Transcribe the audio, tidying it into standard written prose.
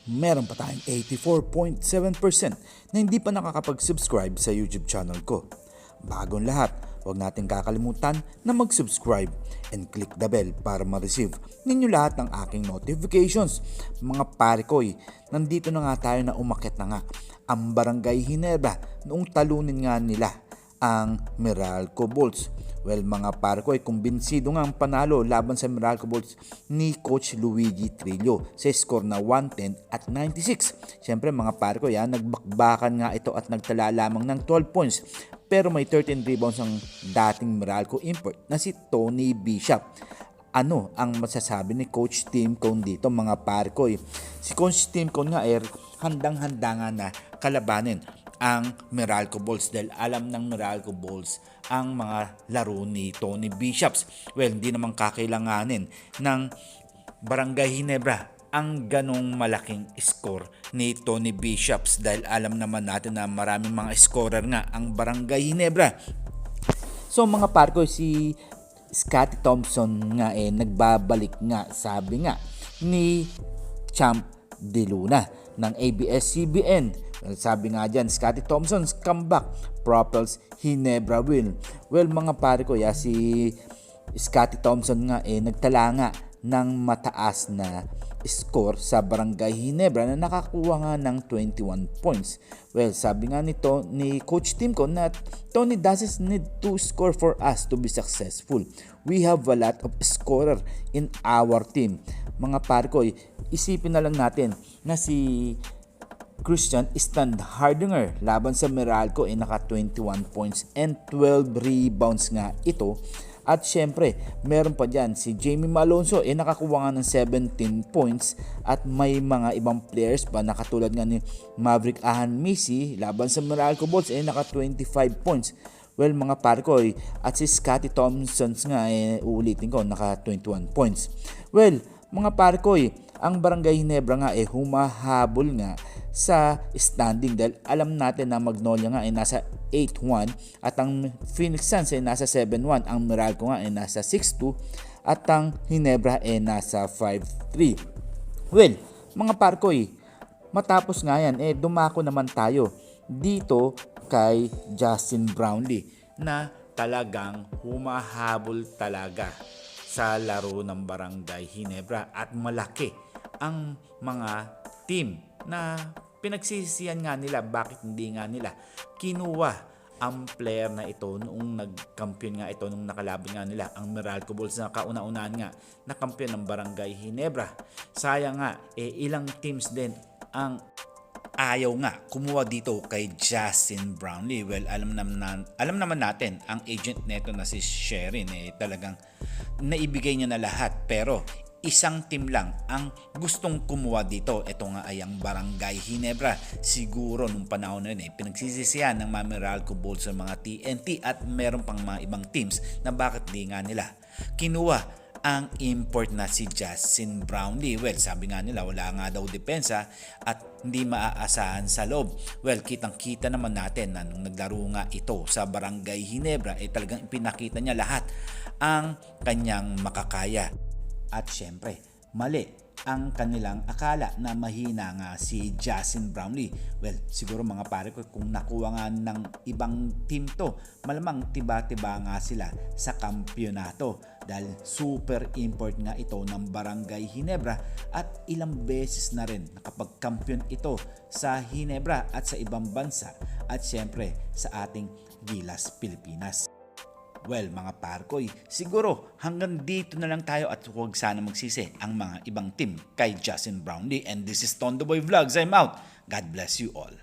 meron pa tayong 84.7% na hindi pa nakakapag-subscribe sa YouTube channel ko. Bagong lahat, huwag natin kakalimutan na mag-subscribe and click the bell para ma-receive ninyo lahat ng aking notifications. Mga pare ko'y, nandito na nga tayo na umakyat na nga ang Barangay Ginebra noong talunin nga nila ang Meralco Bulls. Well mga pare ko, kumbinsido nga ang panalo laban sa Meralco Bulls ni Coach Luigi Trillo sa score na 110 at 96. Siyempre mga pare ko, nagbakbakan nga ito at nagtala lamang ng 12 points. Pero may 13 rebounds ang dating Meralco import na si Tony Bishop. Ano ang masasabi ni Coach Tim Cone dito mga pare ko? Si Coach Tim Cone nga handang-handa nga na kalabanin ang Meralco Bulls dahil alam ng Meralco Bulls ang mga laro ni Tony Bishops. Well, hindi naman kakailanganin ng Barangay Ginebra ang ganong malaking score ni Tony Bishops dahil alam naman natin na maraming mga scorer nga ang Barangay Ginebra. So mga parko, si Scotty Thompson nga nagbabalik nga, sabi nga ni Champ De Luna ng ABS-CBN. Well, sabi nga dyan, Scotty Thompson's comeback propels Ginebra win. Well mga pare ko, si Scotty Thompson nga nagtala nga ng mataas na score sa Barangay Ginebra na nakakuha nga ng 21 points. Well, sabi nga nito ni Coach Tim Cone na Tony doesn't need to score for us to be successful. We have a lot of scorer in our team. Mga pare ko, isipin na lang natin na si Christian Standhardinger laban sa Meralco naka 21 points and 12 rebounds nga ito. At syempre, meron pa dyan si Jamie Malonzo nakakuha nga ng 17 points at may mga ibang players pa na katulad nga ni Maverick Ahan-Misi laban sa Meralco Bulls naka 25 points. Well mga pare ko, at si Scotty Thompson nga uulitin ko naka 21 points. Well mga pare ko, ang Barangay Ginebra nga humahabol nga sa standing dahil alam natin na Magnolia nga nasa 8-1 at ang Phoenix Suns nasa 7-1, ang Meralco nga nasa 6-2 at ang Ginebra nasa 5-3. Well, mga parkoy, matapos nga yan dumako naman tayo dito kay Justin Brownlee na talagang humahabol talaga sa laro ng Barangay Ginebra at malaki ang mga team na pinagsisisihan nga nila bakit hindi nga nila kinuha ang player na ito noong nagkampiyon nga ito nung nakalaban nga nila ang Meralco Bulls na kauna-unahan nga na kampiyon ng Barangay Ginebra. Sayang nga ilang teams din ang ayaw nga kumuha dito kay Justin Brownlee. Well, alam naman natin ang agent neto na si Sherin talagang naibigay niya na lahat, pero isang team lang ang gustong kumuha dito. Ito nga ay ang Barangay Ginebra. Siguro nung panahon na yun pinagsisisihan ng mga Meralco Bulls sa mga TNT at meron pang mga ibang teams na bakit di nga nila kinuha ang import na si Justin Brownlee. Well, sabi nga nila wala nga daw depensa at hindi maaasahan sa loob. Well, kitang-kita naman natin na nung naglaro nga ito sa Barangay Ginebra talagang pinakita niya lahat ang kanyang makakaya. At syempre, mali ang kanilang akala na mahina nga si Justin Brownlee. Well, siguro mga pare ko, kung nakuha nga ng ibang team to, malamang tiba-tiba nga sila sa kampyonato dahil super import nga ito ng Barangay Ginebra at ilang beses na rin nakapag-kampiyon ito sa Ginebra at sa ibang bansa at syempre sa ating Gilas, Pilipinas. Well mga parkoy, siguro hanggang dito na lang tayo at huwag sana magsisi ang mga ibang team kay Justin Brownlee. And this is Tondo Boy Vlogs. I'm out. God bless you all.